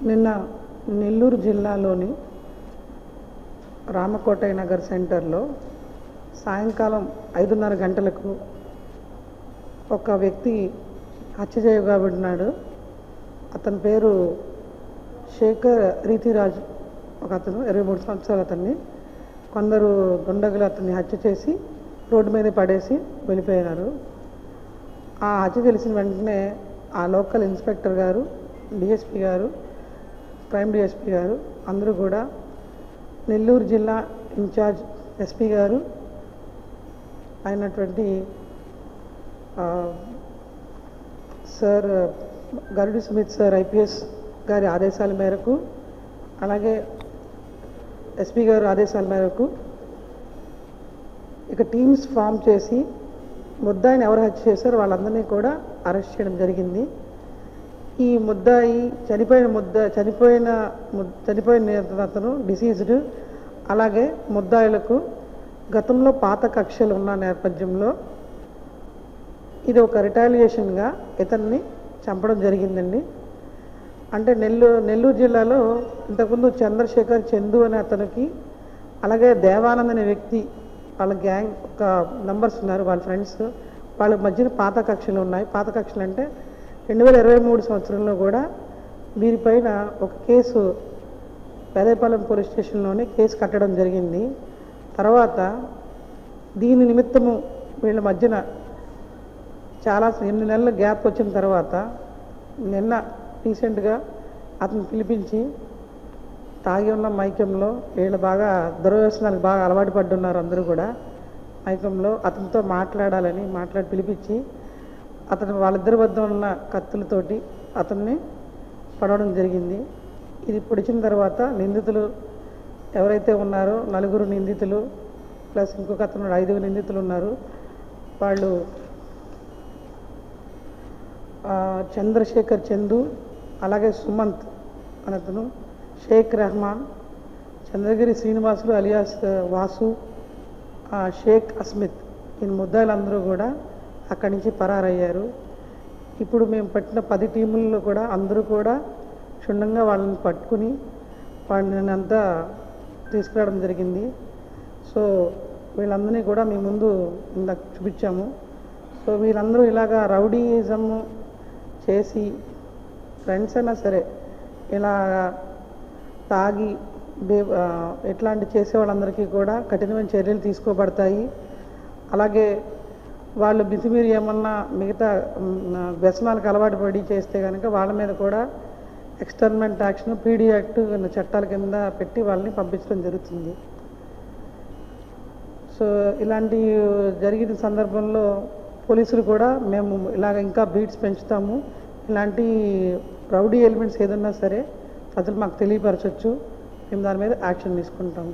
నిన్న నెల్లూరు జిల్లాలోని రామకోటయ్య నగర్ సెంటర్లో సాయంకాలం 5:30 గంటలకు ఒక వ్యక్తి హత్య చేయబడినాడు. అతని పేరు శేఖర్ రీతిరాజ్. ఒక అతను 23 సంవత్సరాలు. అతన్ని కొందరు దుండగులు అతన్ని హత్య చేసి రోడ్డు మీద పడేసి వెళ్ళిపోయినారు. ఆ హత్య తెలిసిన వెంటనే ఆ లోకల్ ఇన్స్పెక్టర్ గారు, డిఎస్పి గారు, క్రైమ్ డిఎస్పి గారు అందరూ కూడా నెల్లూరు జిల్లా ఇన్ఛార్జ్ ఎస్పీ గారు అయినటువంటి సార్ గరుడి సుమిత్ సార్ ఐపీఎస్ గారి ఆదేశాల మేరకు, అలాగే ఎస్పీ గారు ఆదేశాల మేరకు ఇక టీమ్స్ ఫామ్ చేసి ముద్దాయిని ఎవరు హత్య చేశారో వాళ్ళందరినీ కూడా అరెస్ట్ చేయడం జరిగింది. ఈ ముద్దాయి చనిపోయిన అతను డిసీజ్డ్. అలాగే ముద్దాయిలకు గతంలో పాత కక్షలు ఉన్న నేపథ్యంలో ఇది ఒక రిటాలియేషన్గా ఇతన్ని చంపడం జరిగిందండి. అంటే నెల్లూరు జిల్లాలో ఇంతకుముందు చంద్రశేఖర్ చందు అనే అతనికి, అలాగే దేవానంద్ అనే వ్యక్తి, వాళ్ళ గ్యాంగ్ ఒక నంబర్స్ ఉన్నారు, వాళ్ళ ఫ్రెండ్స్, వాళ్ళ మధ్యన పాత కక్షలు ఉన్నాయి. పాత కక్షలు అంటే 2023 సంవత్సరంలో కూడా వీరిపైన ఒక కేసు పెదయపాలెం పోలీస్ స్టేషన్లోనే కేసు కట్టడం జరిగింది. తర్వాత దీని నిమిత్తము వీళ్ళ మధ్యన చాలా 8 నెలల గ్యాప్ వచ్చిన తర్వాత నిన్న రీసెంట్గా అతను పిలిపించి తాగి ఉన్న మైకంలో, వీళ్ళు బాగా దుర్వ్యసనాలకు బాగా అలవాటు పడ్డున్నారు అందరూ కూడా, మైకంలో అతనితో మాట్లాడి పిలిపించి అతను వాళ్ళిద్దరి వద్ద ఉన్న కత్తులతోటి అతన్ని పడవడం జరిగింది. ఇది పొడిచిన తర్వాత నిందితులు ఎవరైతే ఉన్నారో 4 నిందితులు ప్లస్ ఇంకొక అతను 5 నిందితులు ఉన్నారు. వాళ్ళు చంద్రశేఖర్ చందు, అలాగే సుమంత్ అనతను, షేక్ రెహమాన్, చంద్రగిరి శ్రీనివాసులు అలియాస్ వాసు, షేక్ అస్మిత్, ఈ ముద్దాయిలందరూ కూడా అక్కడి నుంచి పరారయ్యారు. ఇప్పుడు మేము పట్టిన 10 టీముల్లో కూడా అందరూ కూడా క్షుణ్ణంగా వాళ్ళని పట్టుకుని వాళ్ళని అంతా తీసుకురావడం జరిగింది. సో వీళ్ళందరినీ కూడా మీ ముందు ఇందాక చూపించాము. సో వీళ్ళందరూ ఇలాగా రౌడీయిజం చేసి ఫ్రెండ్స్ అయినా సరే ఇలా తాగి ఇట్లాంటి చేసే వాళ్ళందరికీ కూడా కఠినమైన చర్యలు తీసుకోబడతాయి. అలాగే వాళ్ళు మితిమీరి ఏమన్నా మిగతా వ్యసనాలకు అలవాటు పడి చేస్తే కనుక వాళ్ళ మీద కూడా ఎక్స్టర్మెంట్ యాక్షన్, పీడీ యాక్ట్ చట్టాల కింద పెట్టి వాళ్ళని పంపించడం జరుగుతుంది. సో ఇలాంటి జరిగిన సందర్భంలో పోలీసులు కూడా మేము ఇలాగ ఇంకా బీట్స్ పెంచుతాము, ఇలాంటి రౌడీ ఎలిమెంట్స్ ఏదన్నా సరే ప్రజలు మాకు తెలియపరచవచ్చు, మేము దాని మీద యాక్షన్ తీసుకుంటాము.